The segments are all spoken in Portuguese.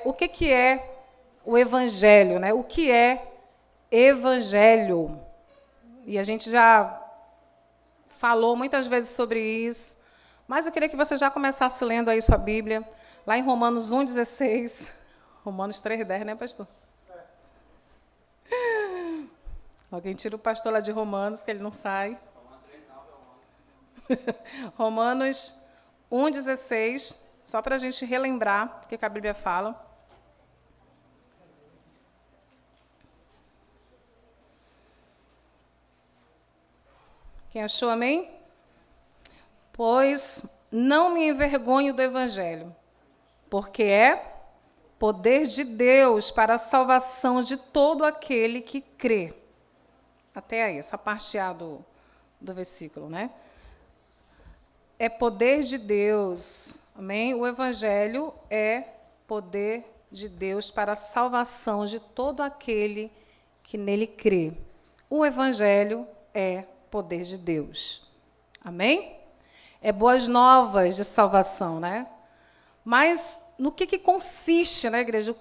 o que é o Evangelho, né? O que é Evangelho? E a gente já falou muitas vezes sobre isso, mas eu queria que você já começasse lendo aí sua Bíblia, lá em Romanos 1,16. Romanos 3,10, né, pastor? Alguém tira o pastor lá de Romanos, que ele não sai. Romanos 1,16, só para a gente relembrar o que a Bíblia fala. Quem achou, amém? Pois não me envergonho do Evangelho, porque é poder de Deus para a salvação de todo aquele que crê. Até aí, essa parte A do versículo, né? É poder de Deus, amém? O Evangelho é poder de Deus para a salvação de todo aquele que nele crê. O Evangelho é poder de Deus, amém? É boas novas de salvação, né? Mas no que consiste, né, igreja?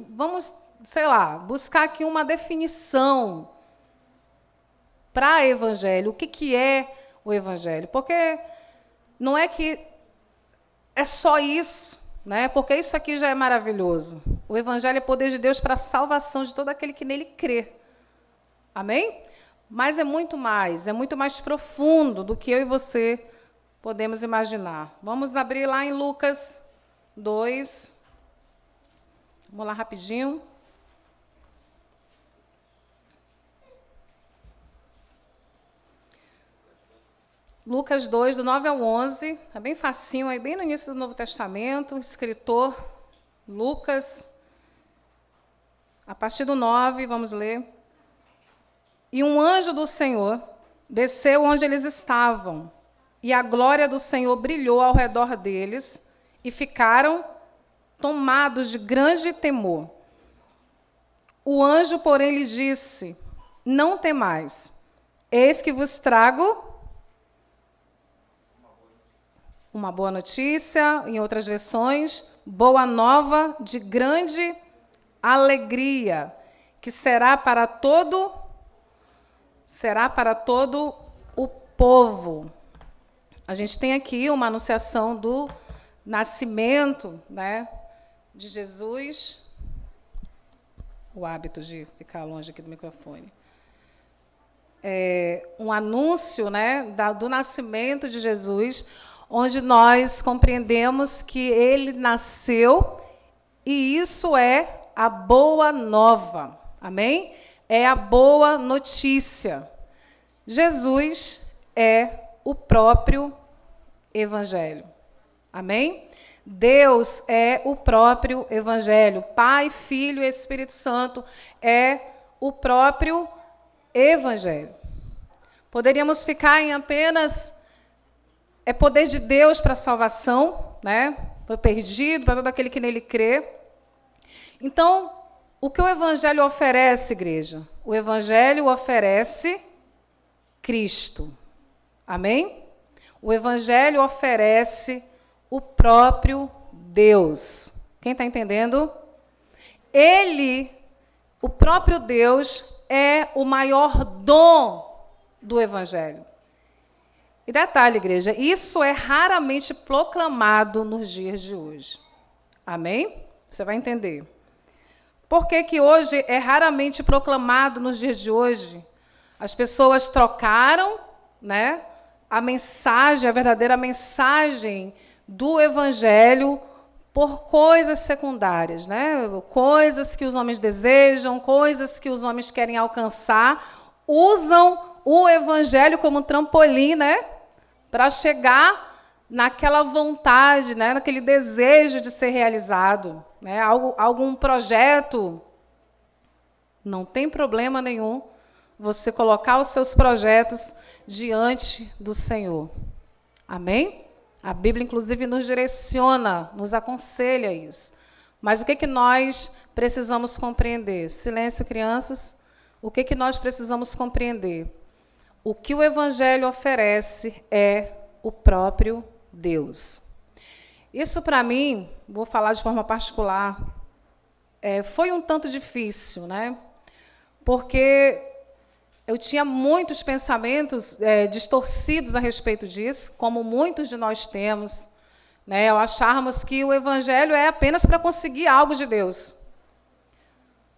Vamos, sei lá, buscar aqui uma definição para Evangelho. O que é o Evangelho? Porque não é que é só isso, né? Porque isso aqui já é maravilhoso. O Evangelho é poder de Deus para a salvação de todo aquele que nele crê. Amém? Mas é muito mais profundo do que eu e você podemos imaginar. Vamos abrir lá em Lucas 2. Vamos lá rapidinho. Lucas 2, do 9 ao 11, é bem facinho, aí bem no início do Novo Testamento, escritor Lucas, a partir do 9, vamos ler. E um anjo do Senhor desceu onde eles estavam, e a glória do Senhor brilhou ao redor deles, e ficaram tomados de grande temor. O anjo, porém, lhes disse: não temais, eis que vos trago uma boa notícia, em outras versões, boa nova de grande alegria, que será para todo o povo. A gente tem aqui uma anunciação do nascimento, né, de Jesus. O hábito de ficar longe aqui do microfone. Um anúncio, né, do nascimento de Jesus, onde nós compreendemos que ele nasceu, e isso é a boa nova. Amém? É a boa notícia. Jesus é o próprio Evangelho. Amém? Deus é o próprio Evangelho. Pai, Filho e Espírito Santo é o próprio Evangelho. Poderíamos ficar em apenas poder de Deus para a salvação, né? Para o perdido, para todo aquele que nele crê. Então, o que o Evangelho oferece, igreja? O Evangelho oferece Cristo. Amém? O Evangelho oferece o próprio Deus. Quem está entendendo? Ele, o próprio Deus, é o maior dom do Evangelho. E detalhe, igreja, isso é raramente proclamado nos dias de hoje. Amém? Você vai entender. Por que hoje é raramente proclamado nos dias de hoje? As pessoas trocaram, né, a mensagem, a verdadeira mensagem do Evangelho por coisas secundárias, né? Coisas que os homens desejam, coisas que os homens querem alcançar, usam o Evangelho como trampolim, né, para chegar naquela vontade, né, naquele desejo de ser realizado, né, algum projeto. Não tem problema nenhum você colocar os seus projetos diante do Senhor. Amém? A Bíblia, inclusive, nos direciona, nos aconselha isso. Mas o que nós precisamos compreender? Silêncio, crianças. O que nós precisamos compreender? O que o Evangelho oferece é o próprio Deus. Isso, para mim, vou falar de forma particular, foi um tanto difícil, né? Porque eu tinha muitos pensamentos distorcidos a respeito disso, como muitos de nós temos, né? Ao acharmos que o evangelho é apenas para conseguir algo de Deus.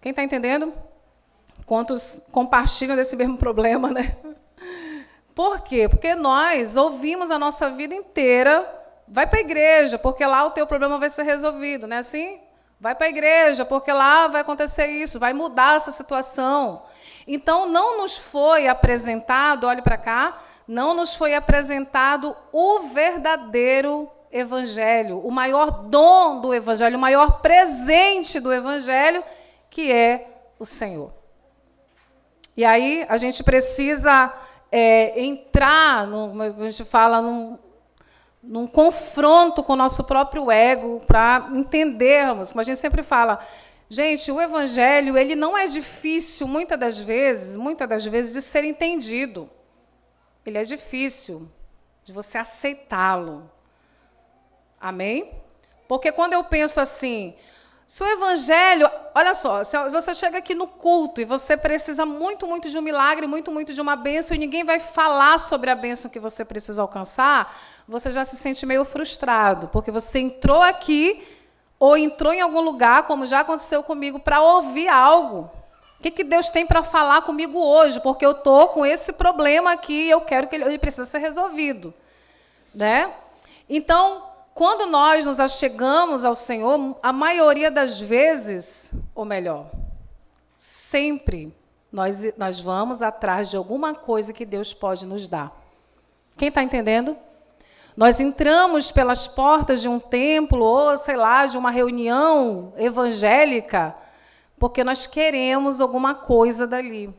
Quem está entendendo? Quantos compartilham desse mesmo problema, né? Por quê? Porque nós ouvimos a nossa vida inteira, vai para a igreja, porque lá o teu problema vai ser resolvido, não é assim? Vai para a igreja, porque lá vai acontecer isso, vai mudar essa situação. Então, não nos foi apresentado, olhe para cá, não nos foi apresentado o verdadeiro evangelho, o maior dom do evangelho, o maior presente do evangelho, que é o Senhor. E aí a gente precisa entrar, a gente fala, num confronto com o nosso próprio ego, para entendermos, como a gente sempre fala, gente, o evangelho ele não é difícil, muitas das vezes, de ser entendido. Ele é difícil de você aceitá-lo. Amém? Porque quando eu penso assim, se o evangelho, olha só, se você chega aqui no culto e você precisa muito, muito de um milagre, muito, muito de uma bênção, e ninguém vai falar sobre a bênção que você precisa alcançar, você já se sente meio frustrado, porque você entrou aqui ou entrou em algum lugar, como já aconteceu comigo, para ouvir algo. O que Deus tem para falar comigo hoje? Porque eu estou com esse problema aqui e eu quero que ele precisa ser resolvido. Né? Então, quando nós nos achegamos ao Senhor, a maioria das vezes, ou melhor, sempre, nós vamos atrás de alguma coisa que Deus pode nos dar. Quem está entendendo? Nós entramos pelas portas de um templo, ou, sei lá, de uma reunião evangélica, porque nós queremos alguma coisa dali.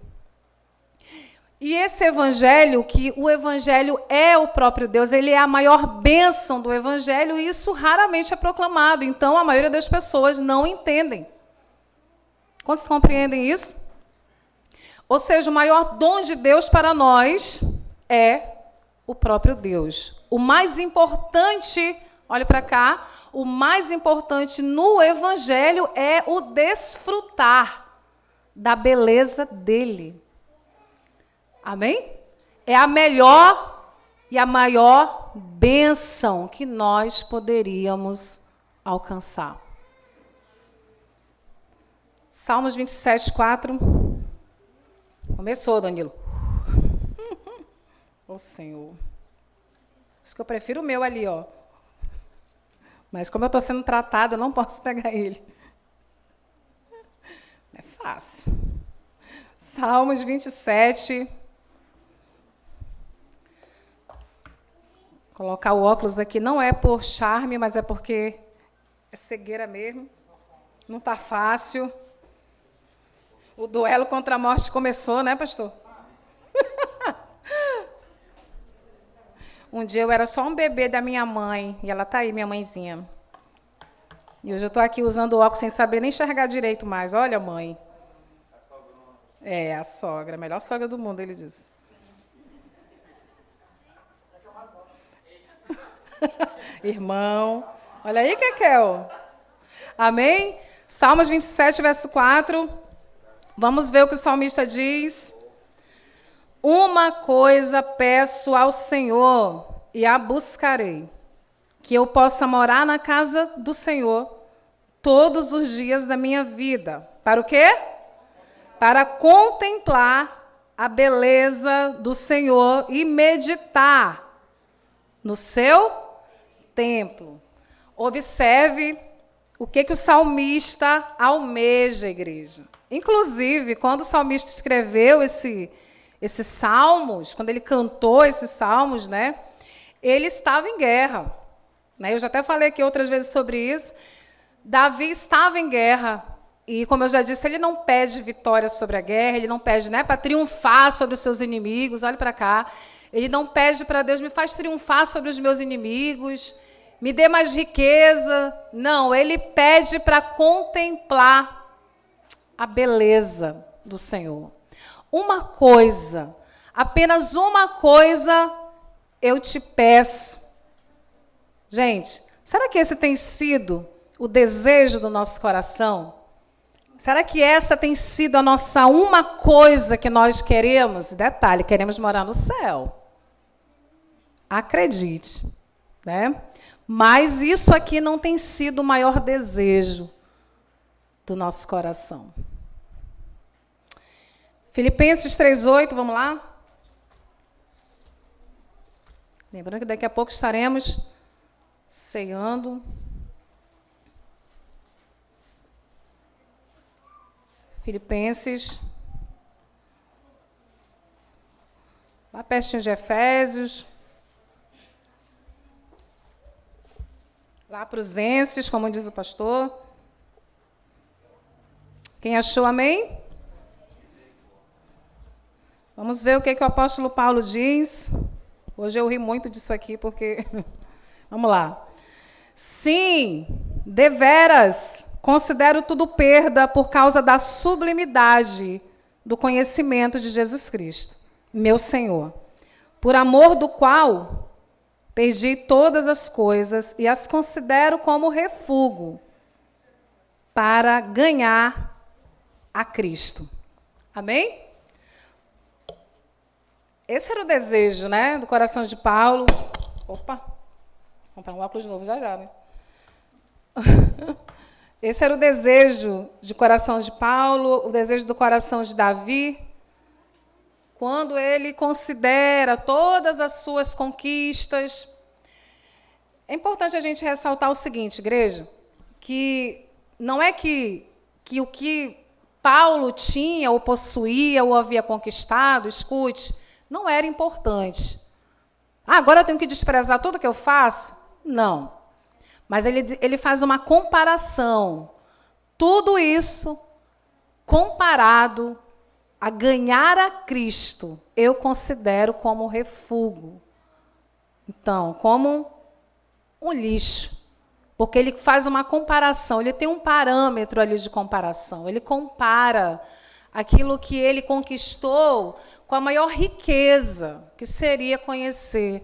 E esse evangelho, que o evangelho é o próprio Deus, ele é a maior bênção do evangelho, e isso raramente é proclamado. Então, a maioria das pessoas não entendem. Quantos compreendem isso? Ou seja, o maior dom de Deus para nós é o próprio Deus. O mais importante, olhe para cá, o mais importante no evangelho é o desfrutar da beleza dele. Amém? É a melhor e a maior bênção que nós poderíamos alcançar. Salmos 27, 4. Começou, Danilo. Ô, Senhor. Por isso que eu prefiro o meu ali, ó. Mas como eu estou sendo tratada, eu não posso pegar ele. É fácil. Salmos 27. Colocar o óculos aqui não é por charme, mas é porque é cegueira mesmo. Não está fácil. O duelo contra a morte começou, né, pastor? Um dia eu era só um bebê da minha mãe, e ela está aí, minha mãezinha. E hoje eu estou aqui usando o óculos sem saber nem enxergar direito mais. Olha, mãe. A sogra, a melhor sogra do mundo, ele diz. Irmão. Olha aí, Kekel. Amém? Salmos 27, verso 4. Vamos ver o que o salmista diz. Uma coisa peço ao Senhor e a buscarei, que eu possa morar na casa do Senhor todos os dias da minha vida. Para o quê? Para contemplar a beleza do Senhor e meditar no seu templo. Observe o que o salmista almeja, igreja. Inclusive, quando o salmista escreveu esses salmos, quando ele cantou esses salmos, né, ele estava em guerra. Né? Eu já até falei aqui outras vezes sobre isso. Davi estava em guerra. E, como eu já disse, ele não pede vitória sobre a guerra, ele não pede, né, para triunfar sobre os seus inimigos. Olhe para cá. Ele não pede para Deus, me faz triunfar sobre os meus inimigos, me dê mais riqueza. Não, ele pede para contemplar a beleza do Senhor. Uma coisa, apenas uma coisa eu te peço. Gente, será que esse tem sido o desejo do nosso coração? Será que essa tem sido a nossa uma coisa que nós queremos? Detalhe, queremos morar no céu. Acredite, né? Mas isso aqui não tem sido o maior desejo do nosso coração. Filipenses 3:8, vamos lá? Lembrando que daqui a pouco estaremos ceando. Filipenses, lá pertinho de Efésios, lá Prusenses, como diz o pastor. Quem achou, amém? Vamos ver o que o apóstolo Paulo diz. Hoje eu ri muito disso aqui, porque... Vamos lá. Sim, deveras, considero tudo perda por causa da sublimidade do conhecimento de Jesus Cristo, meu Senhor, por amor do qual perdi todas as coisas e as considero como refúgio para ganhar a Cristo. Amém? Esse era o desejo, né, do coração de Paulo. Opa, vou comprar um óculos novo já, né? Esse era o desejo de coração de Paulo, o desejo do coração de Davi, quando ele considera todas as suas conquistas. É importante a gente ressaltar o seguinte, igreja, que não é que o que Paulo tinha, ou possuía, ou havia conquistado, escute, não era importante. Agora eu tenho que desprezar tudo que eu faço? Não. Mas ele faz uma comparação. Tudo isso comparado a ganhar a Cristo, eu considero como refúgio. Então, como um lixo. Porque ele faz uma comparação, ele tem um parâmetro ali de comparação. Ele compara aquilo que ele conquistou com a maior riqueza, que seria conhecer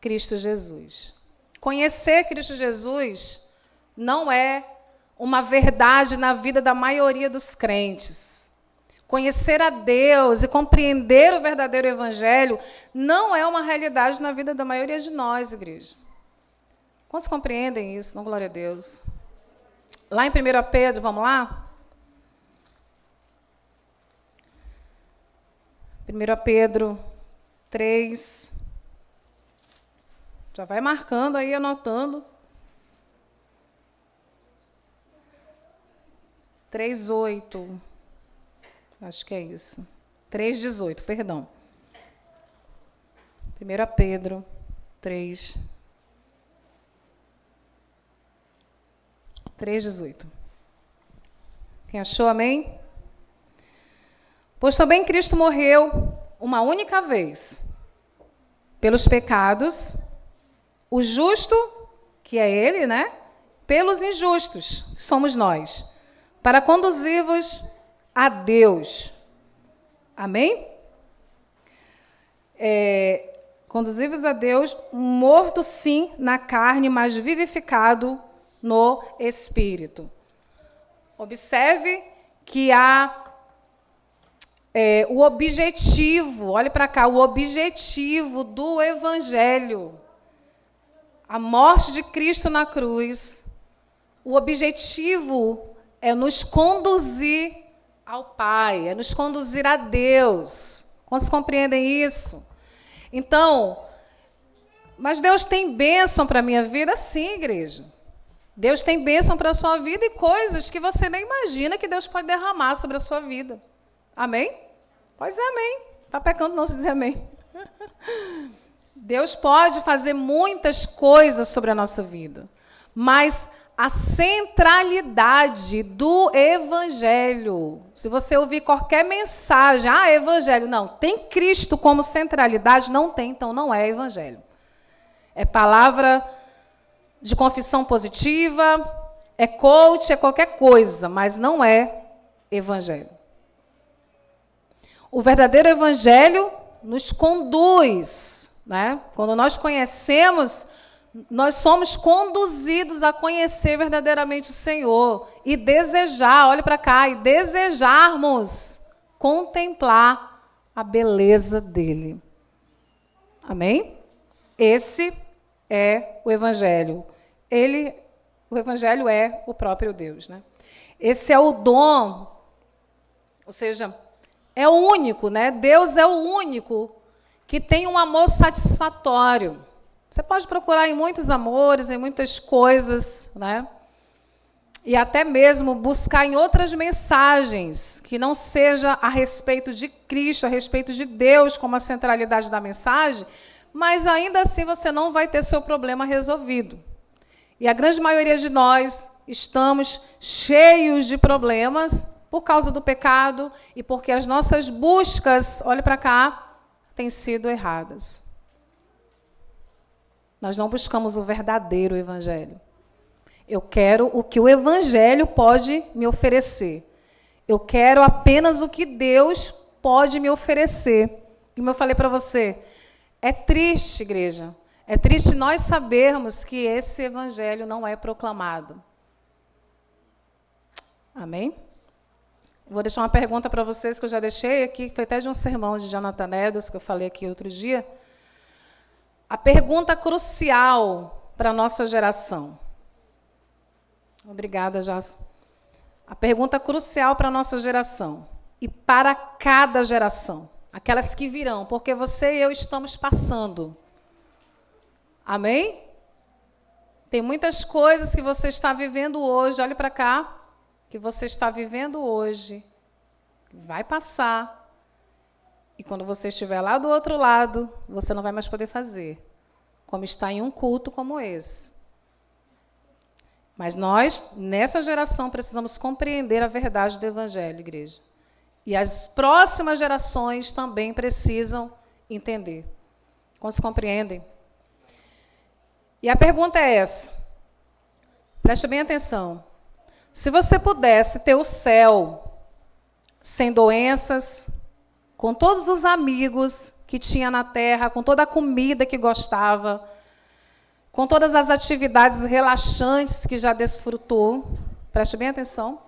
Cristo Jesus. Conhecer Cristo Jesus não é uma verdade na vida da maioria dos crentes. Conhecer a Deus e compreender o verdadeiro evangelho não é uma realidade na vida da maioria de nós, igreja. Quantos compreendem isso? Não, glória a Deus. Lá em 1 Pedro, vamos lá? 1 Pedro 3... Já vai marcando aí, anotando. 3:8. Acho que é isso. 3:18, perdão. 1 Pedro 3. 3:18. Quem achou, amém? Pois também Cristo morreu uma única vez pelos pecados, o justo, que é ele, né? Pelos injustos, que somos nós, para conduzir-vos a Deus. Amém? Conduzir-vos a Deus, morto sim na carne, mas vivificado no Espírito. Observe que há o objetivo, olhe para cá, o objetivo do Evangelho, a morte de Cristo na cruz, o objetivo é nos conduzir ao Pai, é nos conduzir a Deus. Quantos compreendem isso? Então, mas Deus tem bênção para a minha vida? Sim, igreja. Deus tem bênção para a sua vida e coisas que você nem imagina que Deus pode derramar sobre a sua vida. Amém? Pois é, amém. Está pecando não se dizer amém. Deus pode fazer muitas coisas sobre a nossa vida, mas a centralidade do Evangelho, se você ouvir qualquer mensagem, Evangelho, não, tem Cristo como centralidade? Não tem, então não é Evangelho. É palavra de confissão positiva, é coach, é qualquer coisa, mas não é Evangelho. O verdadeiro Evangelho nos conduz, né? Quando nós conhecemos Nós somos conduzidos a conhecer verdadeiramente o Senhor e desejar, olhe para cá, e desejarmos contemplar a beleza dele. Amém? Esse é o Evangelho. O Evangelho é o próprio Deus, né? Esse é o dom, ou seja, é o único, né? Deus é o único que tem um amor satisfatório. Você pode procurar em muitos amores, em muitas coisas, né? E até mesmo buscar em outras mensagens, que não seja a respeito de Cristo, a respeito de Deus como a centralidade da mensagem, mas ainda assim você não vai ter seu problema resolvido. E a grande maioria de nós estamos cheios de problemas por causa do pecado e porque as nossas buscas, olhe para cá, têm sido erradas. Nós não buscamos o verdadeiro Evangelho. Eu quero o que o Evangelho pode me oferecer. Eu quero apenas o que Deus pode me oferecer. Como eu falei para você, é triste, igreja, é triste nós sabermos que esse Evangelho não é proclamado. Amém? Vou deixar uma pergunta para vocês que eu já deixei aqui, que foi até de um sermão de Jonathan Edwards, que eu falei aqui outro dia. A pergunta crucial para a nossa geração. Obrigada, Jason. A pergunta crucial para a nossa geração e para cada geração, aquelas que virão, porque você e eu estamos passando. Amém? Tem muitas coisas que você está vivendo hoje, olhe para cá, que você está vivendo hoje, vai passar. E quando você estiver lá do outro lado, você não vai mais poder fazer, como está em um culto como esse. Mas nós, nessa geração, precisamos compreender a verdade do Evangelho, igreja. E as próximas gerações também precisam entender. Como se compreendem? E a pergunta é essa. Preste bem atenção. Se você pudesse ter o céu sem doenças, com todos os amigos que tinha na terra, com toda a comida que gostava, com todas as atividades relaxantes que já desfrutou, preste bem atenção,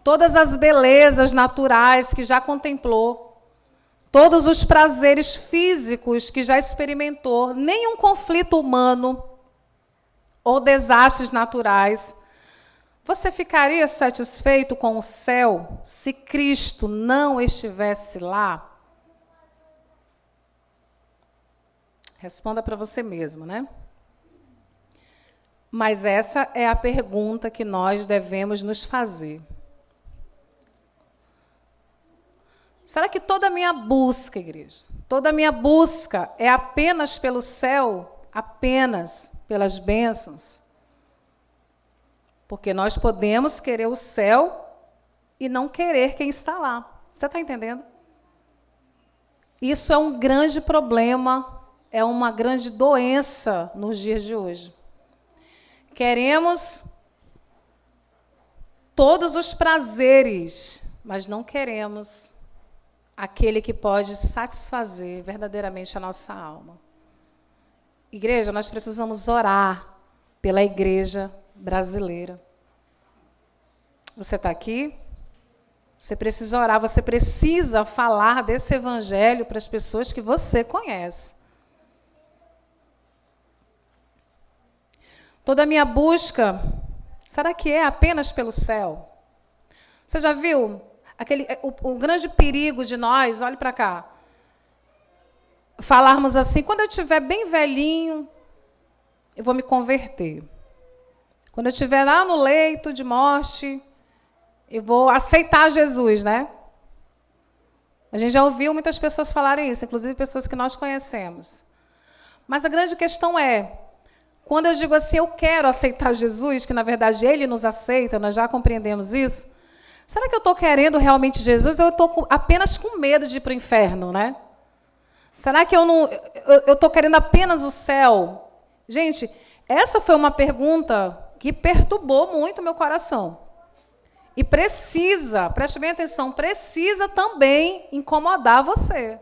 todas as belezas naturais que já contemplou, todos os prazeres físicos que já experimentou, nenhum conflito humano ou desastres naturais, você ficaria satisfeito com o céu se Cristo não estivesse lá? Responda para você mesmo, né? Mas essa é a pergunta que nós devemos nos fazer. Será que toda a minha busca, igreja, toda a minha busca é apenas pelo céu, apenas pelas bênçãos? Porque nós podemos querer o céu e não querer quem está lá. Você está entendendo? Isso é um grande problema, é uma grande doença nos dias de hoje. Queremos todos os prazeres, mas não queremos aquele que pode satisfazer verdadeiramente a nossa alma. Igreja, nós precisamos orar pela igreja brasileira. Você está aqui? Você precisa orar, você precisa falar desse evangelho para as pessoas que você conhece. Toda a minha busca, será que é apenas pelo céu? Você já viu o grande perigo de nós, olhe para cá, falarmos assim, quando eu estiver bem velhinho, eu vou me converter. Quando eu estiver lá no leito de morte, eu vou aceitar Jesus, né? A gente já ouviu muitas pessoas falarem isso, inclusive pessoas que nós conhecemos. Mas a grande questão é, quando eu digo assim, eu quero aceitar Jesus, que na verdade Ele nos aceita, nós já compreendemos isso, será que eu estou querendo realmente Jesus ou eu estou apenas com medo de ir para o inferno, né? Será que eu estou querendo apenas o céu? Gente, essa foi uma pergunta que perturbou muito meu coração. E precisa, preste bem atenção, precisa também incomodar você.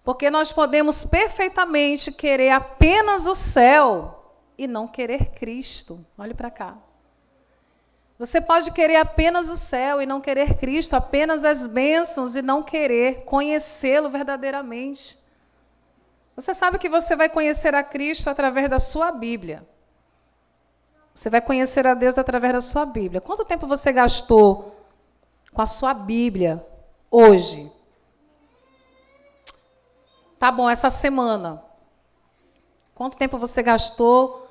Porque nós podemos perfeitamente querer apenas o céu e não querer Cristo. Olhe para cá. Você pode querer apenas o céu e não querer Cristo, apenas as bênçãos e não querer conhecê-lo verdadeiramente. Você sabe que você vai conhecer a Cristo através da sua Bíblia. Você vai conhecer a Deus através da sua Bíblia. Quanto tempo você gastou com a sua Bíblia hoje? Tá bom, essa semana. Quanto tempo você gastou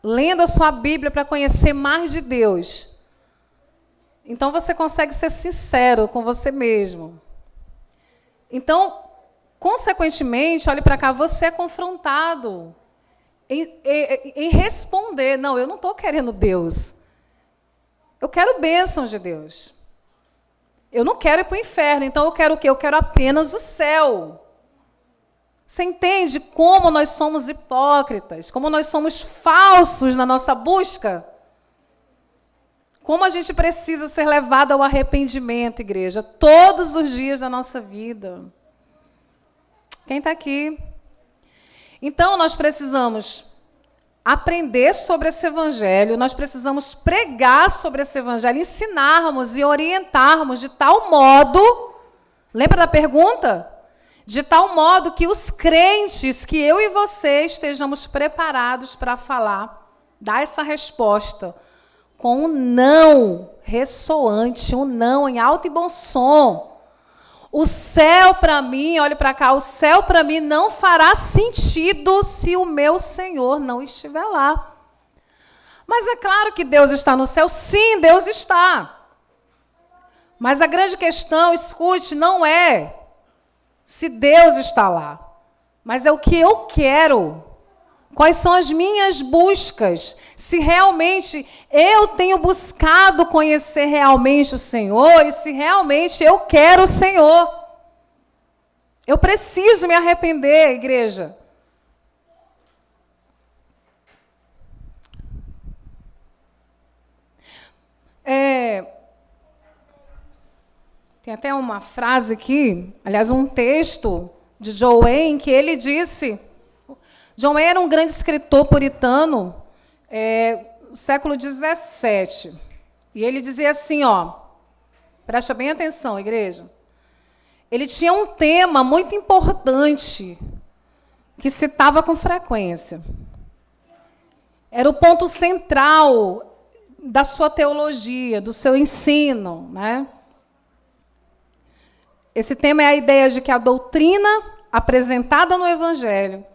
lendo a sua Bíblia para conhecer mais de Deus? Então você consegue ser sincero com você mesmo. Então, consequentemente, olhe para cá, você é confrontado em responder. Não, eu não estou querendo Deus. Eu quero bênçãos de Deus. Eu não quero ir para o inferno, então eu quero o quê? Eu quero apenas o céu. Você entende como nós somos hipócritas, como nós somos falsos na nossa busca? Como a gente precisa ser levado ao arrependimento, igreja, todos os dias da nossa vida. Quem está aqui? Então, nós precisamos aprender sobre esse evangelho, nós precisamos pregar sobre esse evangelho, ensinarmos e orientarmos de tal modo, lembra da pergunta? De tal modo que os crentes, que eu e você estejamos preparados para falar, dar essa resposta com um não ressoante, um não em alto e bom som. O céu para mim, olhe para cá, o céu para mim não fará sentido se o meu Senhor não estiver lá. Mas é claro que Deus está no céu, sim, Deus está. Mas a grande questão, escute, não é se Deus está lá, mas é o que eu quero. Quais são as minhas buscas? Se realmente eu tenho buscado conhecer realmente o Senhor e se realmente eu quero o Senhor. Eu preciso me arrepender, igreja. Tem até uma frase aqui, aliás, um texto de John Wayne, que ele disse... John Wayne era um grande escritor puritano, século XVII. E ele dizia assim, presta bem atenção, igreja. Ele tinha um tema muito importante, que citava com frequência. Era o ponto central da sua teologia, do seu ensino, né? Esse tema é a ideia de que a doutrina apresentada no Evangelho,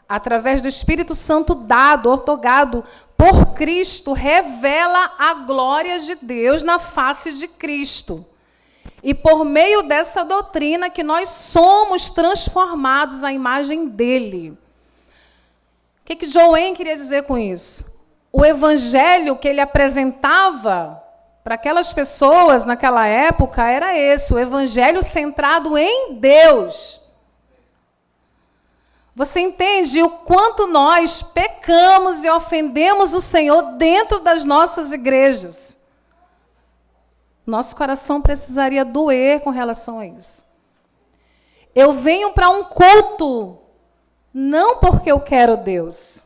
através do Espírito Santo dado, outorgado por Cristo, revela a glória de Deus na face de Cristo. E por meio dessa doutrina que nós somos transformados à imagem dele. O que John Wayne queria dizer com isso? O evangelho que ele apresentava para aquelas pessoas naquela época era esse, o evangelho centrado em Deus. Você entende o quanto nós pecamos e ofendemos o Senhor dentro das nossas igrejas? Nosso coração precisaria doer com relação a isso. Eu venho para um culto, não porque eu quero Deus,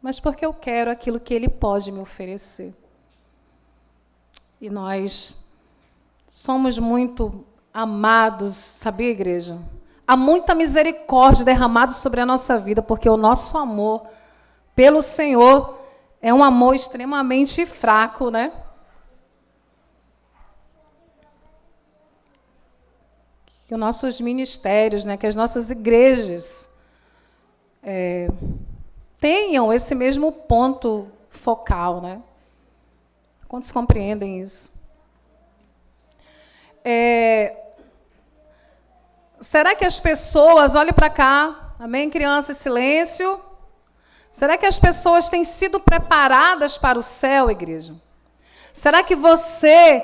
mas porque eu quero aquilo que Ele pode me oferecer. E nós somos muito amados, sabia, igreja? Há muita misericórdia derramada sobre a nossa vida, porque o nosso amor pelo Senhor é um amor extremamente fraco, né? Que os nossos ministérios, né, que as nossas igrejas tenham esse mesmo ponto focal, né? Quantos compreendem isso? Será que as pessoas, olhe para cá, amém, criança, silêncio. Será que as pessoas têm sido preparadas para o céu, igreja? Será que você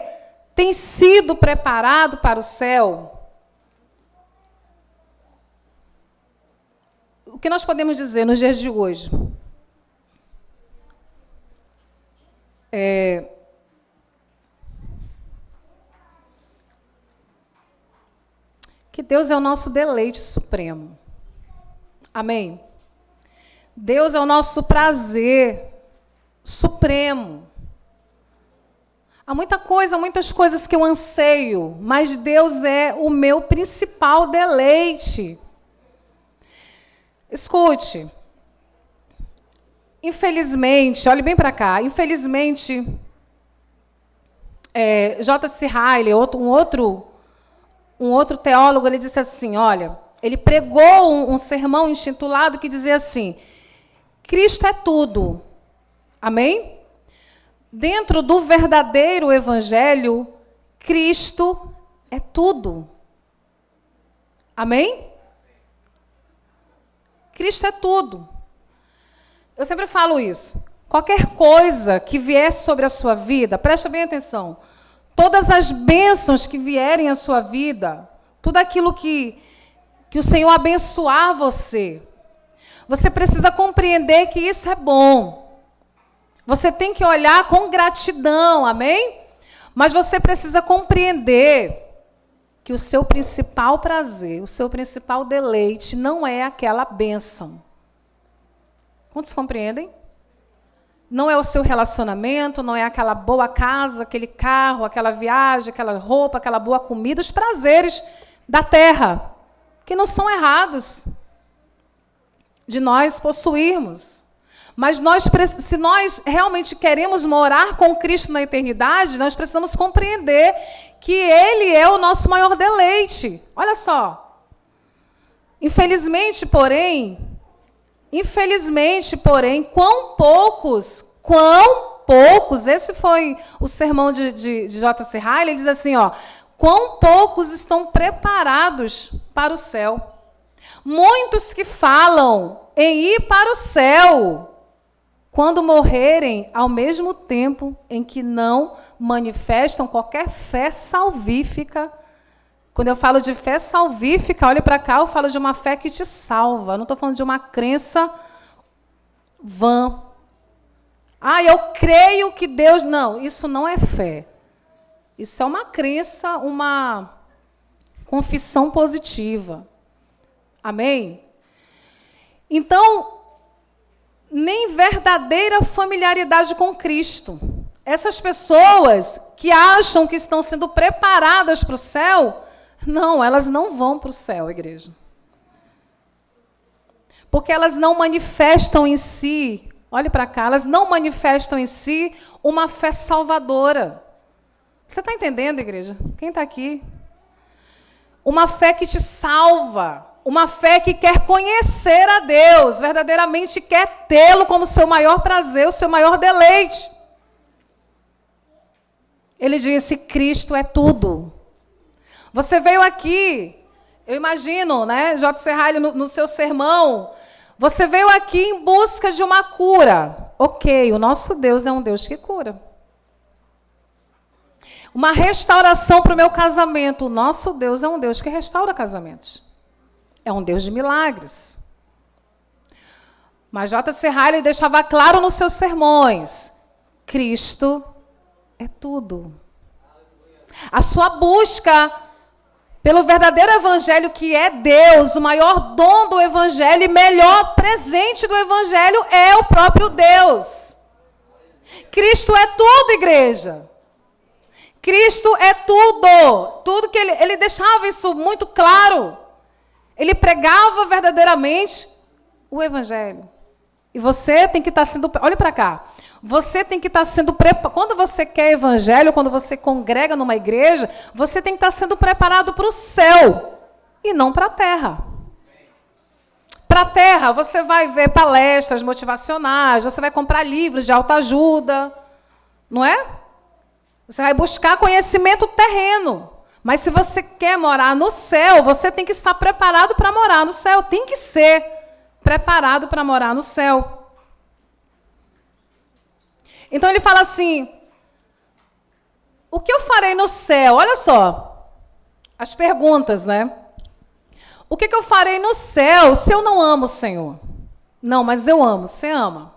tem sido preparado para o céu? O que nós podemos dizer nos dias de hoje? que Deus é o nosso deleite supremo. Amém? Deus é o nosso prazer supremo. Há muitas coisas que eu anseio, mas Deus é o meu principal deleite. Escute. Infelizmente, olhe bem para cá, infelizmente, J.C. Ryle, um outro teólogo, ele disse assim, olha, ele pregou um sermão intitulado que dizia assim, Cristo é tudo. Amém? Dentro do verdadeiro evangelho, Cristo é tudo. Amém? Cristo é tudo. Eu sempre falo isso. Qualquer coisa que vier sobre a sua vida, presta bem atenção. Todas as bênçãos que vierem à sua vida, tudo aquilo que o Senhor abençoar você, você precisa compreender que isso é bom. Você tem que olhar com gratidão, amém? Mas você precisa compreender que o seu principal prazer, o seu principal deleite não é aquela bênção. Quantos compreendem? Não é o seu relacionamento, não é aquela boa casa, aquele carro, aquela viagem, aquela roupa, aquela boa comida, os prazeres da terra, que não são errados de nós possuirmos. Mas se nós realmente queremos morar com Cristo na eternidade, nós precisamos compreender que Ele é o nosso maior deleite. Olha só. Infelizmente, porém, quão poucos, esse foi o sermão de J.C. Ryle, ele diz assim, ó, quão poucos estão preparados para o céu. Muitos que falam em ir para o céu, quando morrerem, ao mesmo tempo em que não manifestam qualquer fé salvífica. Quando eu falo de fé salvífica, olhe para cá, eu falo de uma fé que te salva. Não estou falando de uma crença vã. Eu creio que Deus... Não, isso não é fé. Isso é uma crença, uma confissão positiva. Amém? Então, nem verdadeira familiaridade com Cristo. Essas pessoas que acham que estão sendo preparadas para o céu, não, elas não vão para o céu, igreja. Porque elas não manifestam em si, olhe para cá, elas não manifestam em si uma fé salvadora. Você está entendendo, igreja? Quem está aqui? Uma fé que te salva. Uma fé que quer conhecer a Deus, verdadeiramente quer tê-lo como seu maior prazer, o seu maior deleite. Ele disse, Cristo é tudo. Você veio aqui, eu imagino, né, J.C. Ryle, no seu sermão, você veio aqui em busca de uma cura. Ok, o nosso Deus é um Deus que cura. Uma restauração para o meu casamento. O nosso Deus é um Deus que restaura casamentos. É um Deus de milagres. Mas J.C. Ryle deixava claro nos seus sermões, Cristo é tudo. A sua busca pelo verdadeiro evangelho, que é Deus, o maior dom do evangelho e melhor presente do evangelho é o próprio Deus. Cristo é tudo, igreja. Cristo é tudo. Tudo que ele deixava isso muito claro. Ele pregava verdadeiramente o evangelho. E você tem que estar sendo... Olhe para cá. Você tem que estar sendo preparado. Quando você quer evangelho, quando você congrega numa igreja, você tem que estar sendo preparado para o céu e não para a terra. Para a terra, você vai ver palestras motivacionais, você vai comprar livros de autoajuda, não é? Você vai buscar conhecimento terreno. Mas se você quer morar no céu, você tem que estar preparado para morar no céu. Tem que ser preparado para morar no céu. Então ele fala assim, o que eu farei no céu? Olha só, as perguntas, né? O que eu farei no céu se eu não amo o Senhor? Não, mas eu amo. Você ama?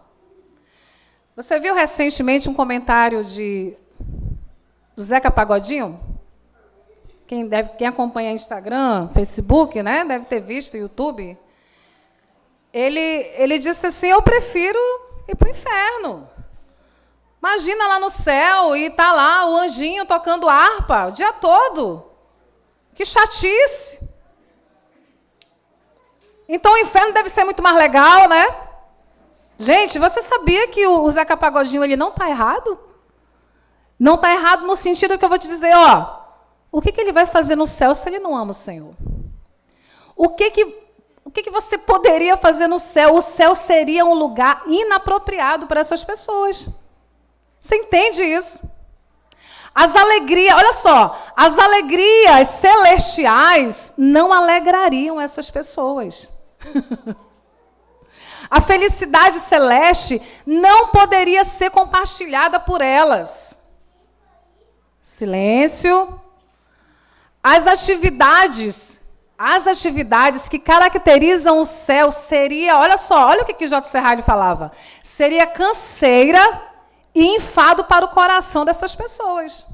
Você viu recentemente um comentário do Zeca Pagodinho? Quem acompanha Instagram, Facebook, né, deve ter visto, YouTube. Ele disse assim, eu prefiro ir para o inferno. Imagina lá no céu e tá lá o anjinho tocando harpa o dia todo. Que chatice. Então o inferno deve ser muito mais legal, né? Gente, você sabia que o Zeca Pagodinho ele não está errado? Não está errado no sentido que eu vou te dizer, ó. O que ele vai fazer no céu se ele não ama o Senhor? O que você poderia fazer no céu? O céu seria um lugar inapropriado para essas pessoas. Você entende isso? As alegrias, olha só, as alegrias celestiais não alegrariam essas pessoas. A felicidade celeste não poderia ser compartilhada por elas. Silêncio. As atividades que caracterizam o céu seria, olha só, olha o que J. Serralho falava, seria canseira e enfado para o coração dessas pessoas.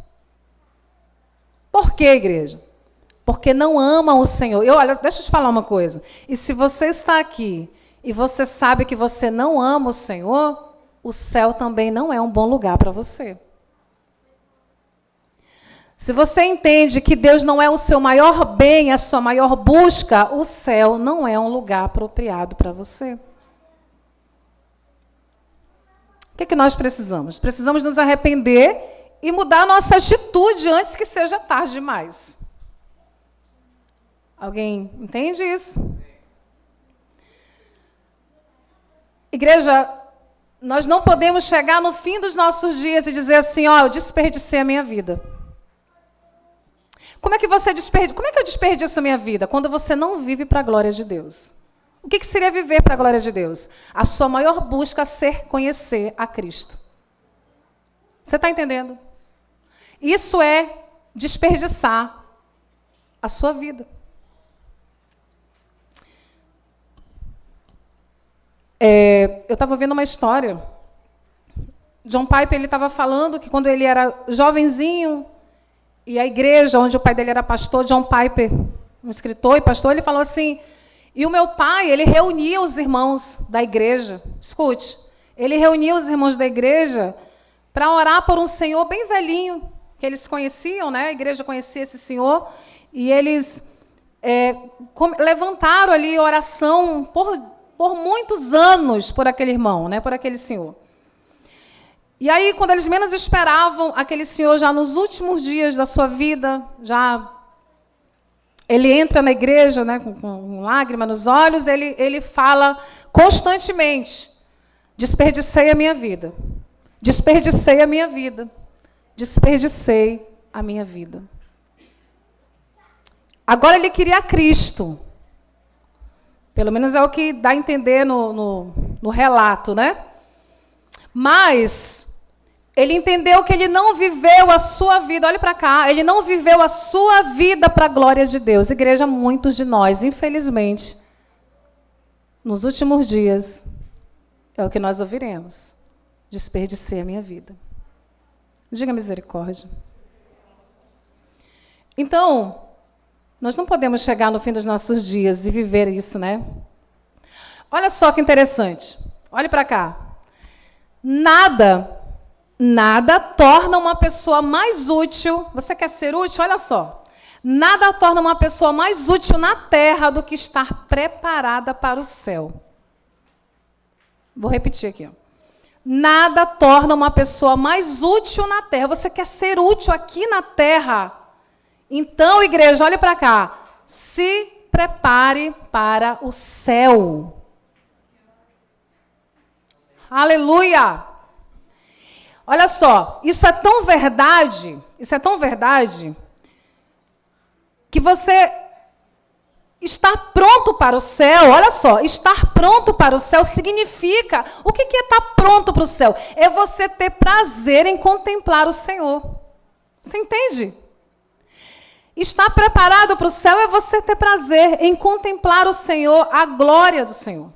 Por quê, igreja? Porque não amam o Senhor. Olha, deixa eu te falar uma coisa. E se você está aqui e você sabe que você não ama o Senhor, o céu também não é um bom lugar para você. Se você entende que Deus não é o seu maior bem, a sua maior busca, o céu não é um lugar apropriado para você. O que nós precisamos? Precisamos nos arrepender e mudar a nossa atitude antes que seja tarde demais. Alguém entende isso? Igreja, nós não podemos chegar no fim dos nossos dias e dizer assim, ó, eu desperdicei a minha vida. Como é que eu desperdiço a minha vida? Quando você não vive para a glória de Deus. O que seria viver para a glória de Deus? A sua maior busca é conhecer a Cristo. Você está entendendo? Isso é desperdiçar a sua vida. Eu estava ouvindo uma história. John Piper estava falando que quando ele era jovenzinho, e a igreja onde o pai dele era pastor, John Piper, um escritor e pastor, ele falou assim, e o meu pai, ele reunia os irmãos da igreja, escute, ele reunia os irmãos da igreja para orar por um senhor bem velhinho, que eles conheciam, né? A igreja conhecia esse senhor, e eles levantaram ali oração por muitos anos por aquele irmão, né? Por aquele senhor. E aí, quando eles menos esperavam, aquele senhor já nos últimos dias da sua vida, ele entra na igreja, né, com lágrima nos olhos, ele fala constantemente, desperdicei a minha vida, desperdicei a minha vida, desperdicei a minha vida. Agora ele queria Cristo. Pelo menos é o que dá a entender no relato, né? Mas ele entendeu que ele não viveu a sua vida, olhe para cá, ele não viveu a sua vida para a glória de Deus. Igreja, muitos de nós, infelizmente, nos últimos dias, é o que nós ouviremos. Desperdicei a minha vida. Diga misericórdia. Então, nós não podemos chegar no fim dos nossos dias e viver isso, né? Olha só que interessante. Olhe para cá. Nada torna uma pessoa mais útil. Você quer ser útil? Olha só. Nada torna uma pessoa mais útil na terra do que estar preparada para o céu. Vou repetir aqui. Nada torna uma pessoa mais útil na terra. Você quer ser útil aqui na terra? Então, igreja, olhe para cá. Se prepare para o céu. Aleluia! Olha só, isso é tão verdade, que você estar pronto para o céu, olha só, estar pronto para o céu significa, o que é estar pronto para o céu? É você ter prazer em contemplar o Senhor. Você entende? Estar preparado para o céu é você ter prazer em contemplar o Senhor, a glória do Senhor.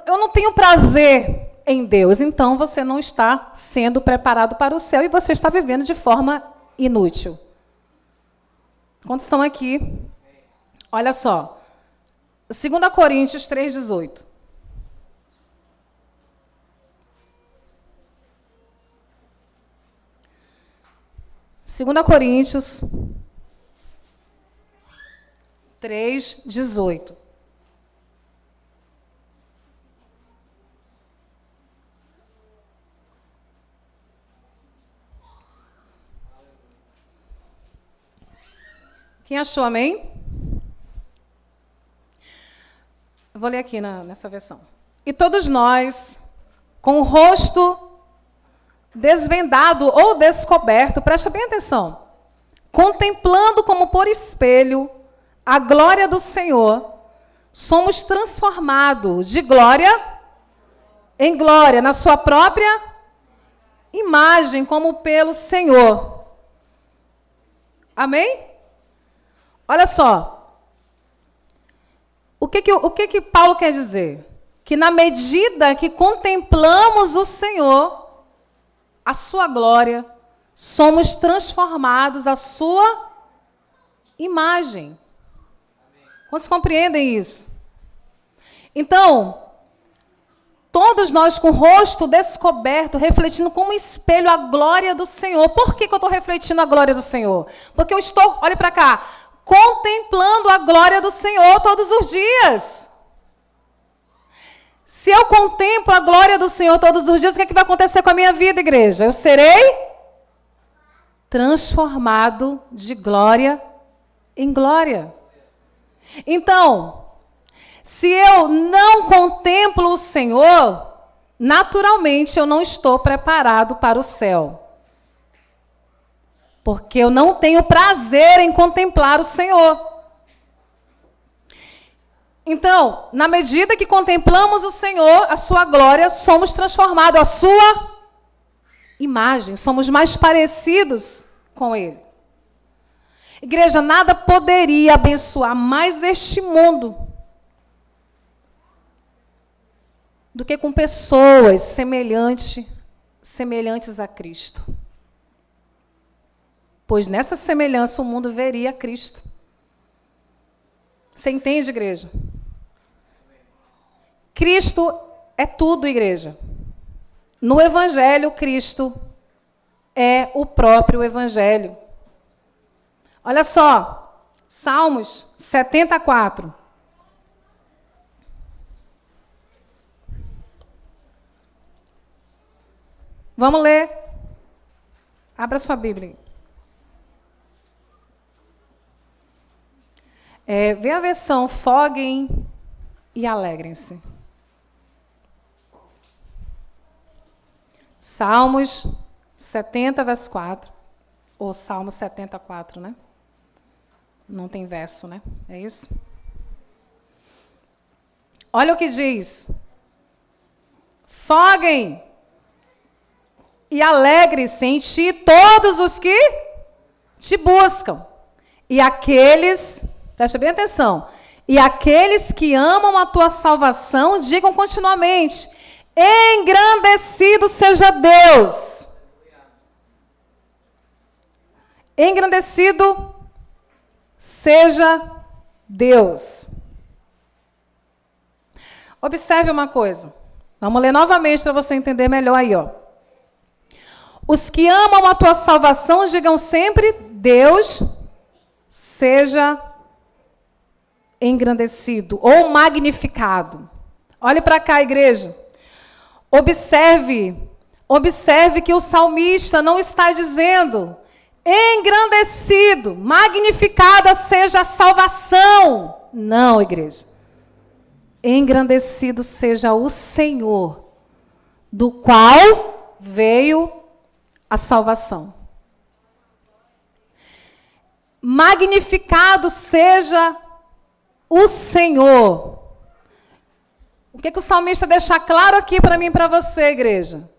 Eu não tenho prazer em Deus, então você não está sendo preparado para o céu e você está vivendo de forma inútil. Quantos estão aqui? Olha só. 2 Coríntios 3,18. Segunda Coríntios 3,18. Quem achou, amém? Eu vou ler aqui nessa versão. E todos nós, com o rosto desvendado ou descoberto, presta bem atenção, contemplando como por espelho a glória do Senhor, somos transformados de glória em glória, na sua própria imagem, como pelo Senhor. Amém? Olha só. O que Paulo quer dizer? Que na medida que contemplamos o Senhor, a sua glória, somos transformados à sua imagem. Vocês compreendem isso? Então, todos nós com o rosto descoberto, refletindo como espelho a glória do Senhor. Por que eu estou refletindo a glória do Senhor? Porque eu estou, olha para cá, contemplando a glória do Senhor todos os dias. Se eu contemplo a glória do Senhor todos os dias, o que vai acontecer com a minha vida, igreja? Eu serei transformado de glória em glória. Então, se eu não contemplo o Senhor, naturalmente eu não estou preparado para o céu. Porque eu não tenho prazer em contemplar o Senhor. Então, na medida que contemplamos o Senhor, a sua glória, somos transformados à sua imagem, somos mais parecidos com Ele. Igreja, nada poderia abençoar mais este mundo do que com pessoas semelhantes a Cristo. Pois nessa semelhança o mundo veria Cristo. Você entende, igreja? Cristo é tudo, igreja. No Evangelho, Cristo é o próprio Evangelho. Olha só, Salmos 74. Vamos ler. Abra sua Bíblia. Vê a versão Foguem e Alegrem-se. Salmos 70, verso 4. Ou Salmo 74, né? Não tem verso, né? É isso? Olha o que diz. Foguem e alegre-se em ti todos os que te buscam. E aqueles, presta bem atenção, e aqueles que amam a tua salvação, digam continuamente, engrandecido seja Deus. Engrandecido seja Deus. Observe uma coisa. Vamos ler novamente para você entender melhor aí, ó. Os que amam a tua salvação, digam sempre, Deus seja engrandecido ou magnificado. Olhe para cá, igreja. Observe que o salmista não está dizendo engrandecido, magnificada seja a salvação. Não, igreja. Engrandecido seja o Senhor, do qual veio a salvação. Magnificado seja o Senhor. O que o salmista deixa claro aqui para mim e para você, igreja?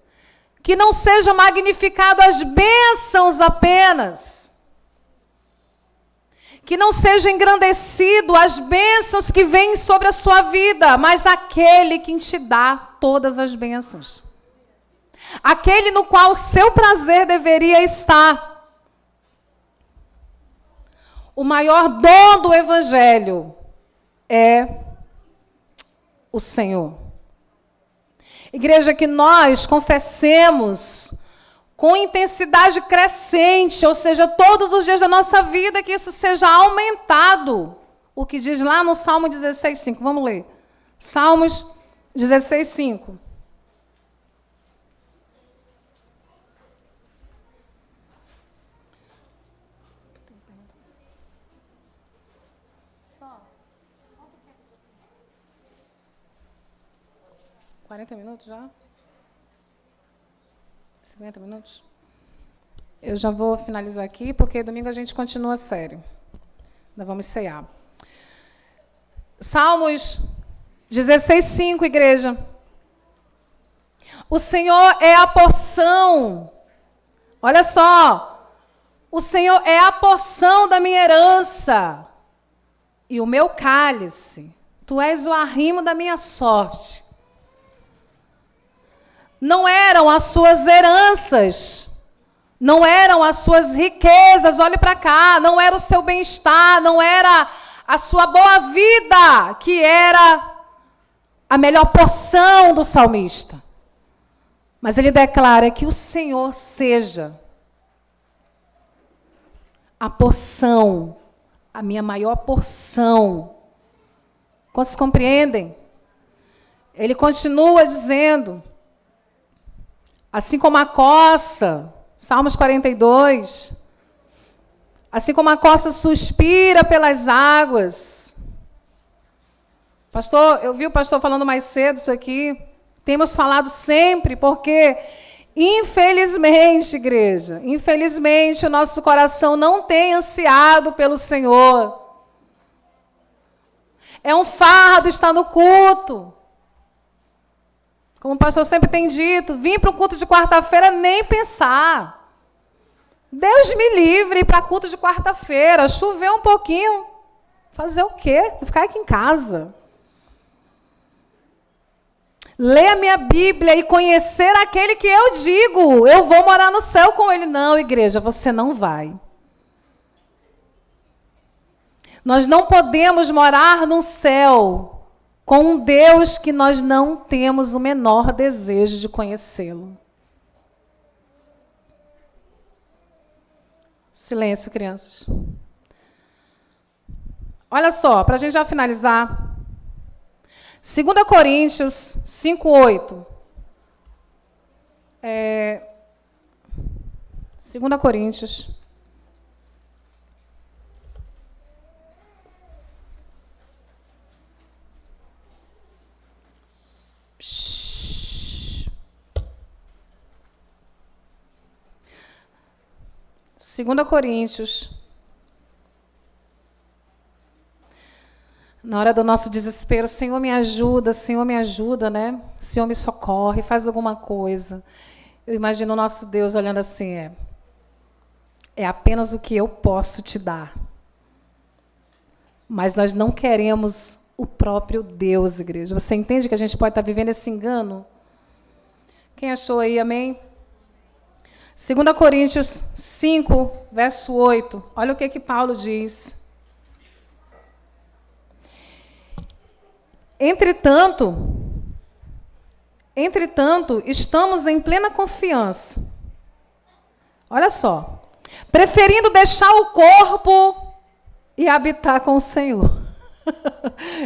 Que não seja magnificado as bênçãos apenas. que não seja engrandecido as bênçãos que vêm sobre a sua vida, mas aquele que te dá todas as bênçãos. Aquele no qual o seu prazer deveria estar. O maior dom do Evangelho é o Senhor. Igreja, que nós confessemos com intensidade crescente, ou seja, todos os dias da nossa vida, que isso seja aumentado. O que diz lá no Salmo 16:5. Vamos ler. Salmos 16:5. Só. 40 minutos já? 50 minutos? Eu já vou finalizar aqui, porque domingo a gente continua sério. Nós vamos ceiar. Salmos 16:5, igreja. O Senhor é a porção. Olha só. O Senhor é a porção da minha herança e o meu cálice. Tu és o arrimo da minha sorte. Não eram as suas heranças, não eram as suas riquezas, olhe para cá, não era o seu bem-estar, não era a sua boa vida, que era a melhor porção do salmista. Mas ele declara que o Senhor seja a porção, a minha maior porção. Quantos compreendem? Ele continua dizendo, assim como a coça, Salmos 42, assim como a coça suspira pelas águas. Pastor, eu vi o pastor falando mais cedo isso aqui. Temos falado sempre, porque, infelizmente, igreja, infelizmente, o nosso coração não tem ansiado pelo Senhor. É um fardo estar no culto. Como o pastor sempre tem dito, vim para o culto de quarta-feira nem pensar. Deus me livre para culto de quarta-feira, chover um pouquinho. Fazer o quê? Vou ficar aqui em casa. Ler a minha Bíblia e conhecer aquele que eu digo, eu vou morar no céu com ele. Não, igreja, você não vai. Nós não podemos morar no céu com um Deus que nós não temos o menor desejo de conhecê-lo. Silêncio, crianças. Olha só, para a gente já finalizar. 2 Coríntios 5:8. 2 Coríntios. Segunda Coríntios. Na hora do nosso desespero, Senhor me ajuda, né? Senhor me socorre, faz alguma coisa. Eu imagino o nosso Deus olhando assim, é apenas o que eu posso te dar. Mas nós não queremos o próprio Deus, igreja. Você entende que a gente pode estar vivendo esse engano? Quem achou aí, amém? 2 Coríntios 5, verso 8. Olha o que Paulo diz. Entretanto, estamos em plena confiança. Olha só. Preferindo deixar o corpo e habitar com o Senhor.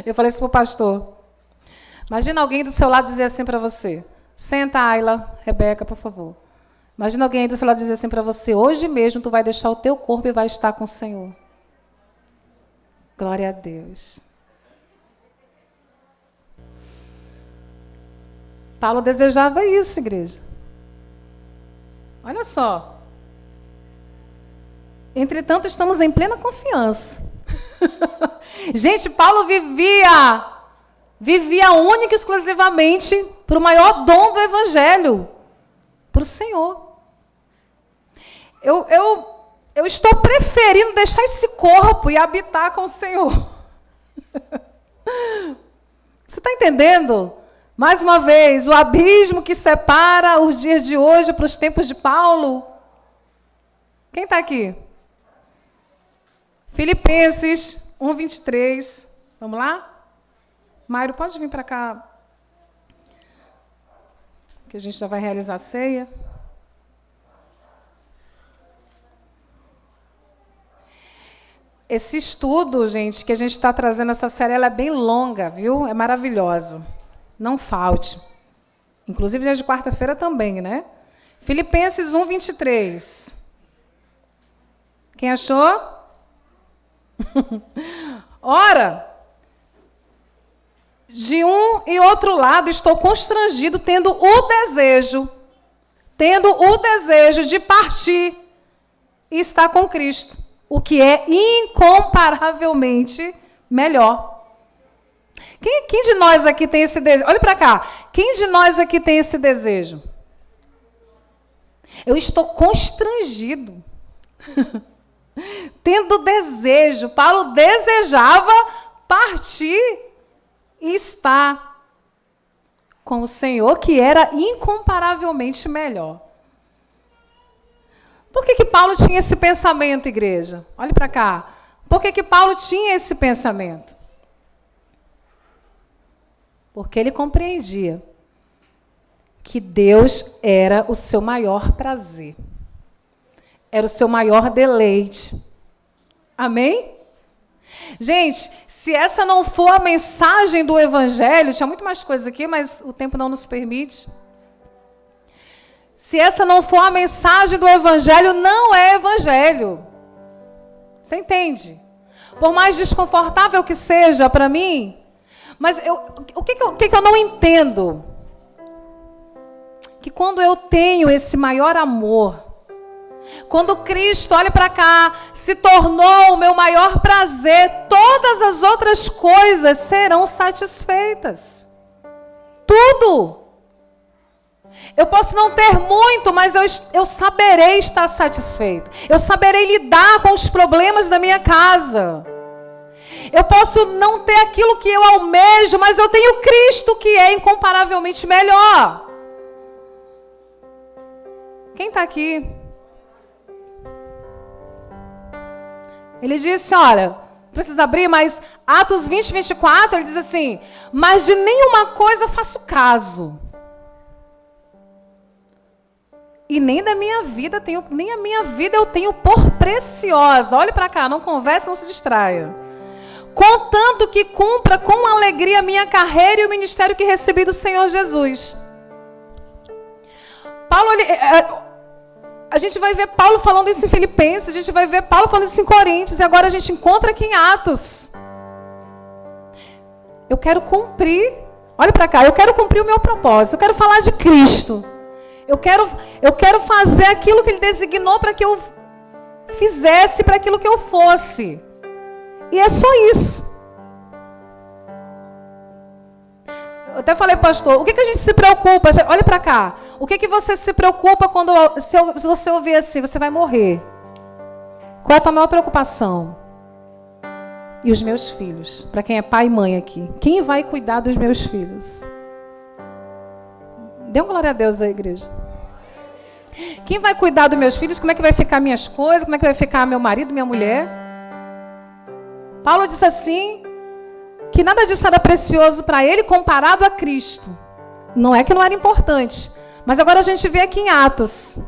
Eu falei isso para o pastor. Imagina alguém do seu lado dizer assim para você. Senta, Ayla, Rebeca, por favor. Imagina alguém do seu lado dizer assim para você, hoje mesmo tu vai deixar o teu corpo e vai estar com o Senhor. Glória a Deus. Paulo desejava isso, igreja. Olha só. Entretanto, estamos em plena confiança. Gente, Paulo vivia única e exclusivamente para o maior dom do Evangelho, para o Senhor. eu estou preferindo deixar esse corpo e habitar com o Senhor. Você está entendendo? Mais uma vez, o abismo que separa os dias de hoje para os tempos de Paulo. Quem está aqui? Filipenses 1:23. Vamos lá? Mairo, pode vir para cá, que a gente já vai realizar a ceia. Esse estudo, gente, que a gente está trazendo essa série, ela é bem longa, viu? É maravilhosa. Não falte. Inclusive, dia de quarta-feira também, né? Filipenses 1:23. Quem achou? Ora, de um e outro lado estou constrangido, tendo o desejo de partir e estar com Cristo, o que é incomparavelmente melhor. Quem de nós aqui tem esse desejo? Olha para cá. Quem de nós aqui tem esse desejo? Eu estou constrangido. Tendo desejo. Paulo desejava partir e estar com o Senhor, que era incomparavelmente melhor. Por que Paulo tinha esse pensamento, igreja? Olhe para cá. Por que Paulo tinha esse pensamento? Porque ele compreendia que Deus era o seu maior prazer. Era o seu maior deleite. Amém? Gente, se essa não for a mensagem do Evangelho, tinha muito mais coisa aqui, mas o tempo não nos permite. Se essa não for a mensagem do Evangelho, não é Evangelho. Você entende? Por mais desconfortável que seja para mim, mas o que eu não entendo? Que quando eu tenho esse maior amor, quando Cristo, olha para cá, se tornou o meu maior prazer, todas as outras coisas serão satisfeitas. Tudo. Eu posso não ter muito, mas eu saberei estar satisfeito. Eu saberei lidar com os problemas da minha casa. Eu posso não ter aquilo que eu almejo, mas eu tenho Cristo, que é incomparavelmente melhor. Quem está aqui? Ele disse, olha, precisa abrir, mas Atos 20:24, ele diz assim, mas de nenhuma coisa faço caso. E nem da minha vida nem a minha vida eu tenho por preciosa. Olhe para cá, não converse, não se distraia. Contanto que cumpra com alegria a minha carreira e o ministério que recebi do Senhor Jesus. Paulo, a gente vai ver Paulo falando isso em Filipenses, a gente vai ver Paulo falando isso em Coríntios, e agora a gente encontra aqui em Atos. Eu quero cumprir, olha para cá, eu quero cumprir o meu propósito, eu quero falar de Cristo. Eu quero fazer aquilo que Ele designou para que eu fizesse, para aquilo que eu fosse. E é só isso. Eu até falei, pastor, o que a gente se preocupa? Olha para cá. O que você se preocupa quando se você ouvir assim, você vai morrer? Qual é a tua maior preocupação? E os meus filhos? Para quem é pai e mãe aqui. Quem vai cuidar dos meus filhos? Dê uma glória a Deus aí, igreja. Quem vai cuidar dos meus filhos? Como é que vai ficar minhas coisas? Como é que vai ficar meu marido, minha mulher? Paulo disse assim, que nada disso era precioso para ele comparado a Cristo. Não é que não era importante, mas agora a gente vê aqui em Atos.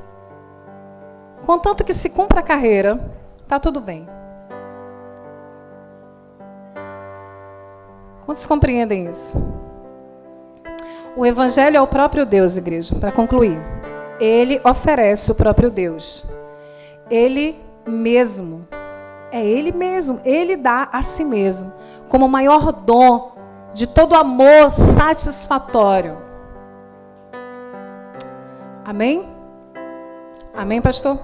Contanto que se cumpra a carreira, está tudo bem. Quantos compreendem isso? O Evangelho é o próprio Deus, igreja, para concluir. Ele oferece o próprio Deus. Ele mesmo. É Ele mesmo. Ele dá a si mesmo. Como o maior dom de todo amor satisfatório. Amém? Amém, pastor?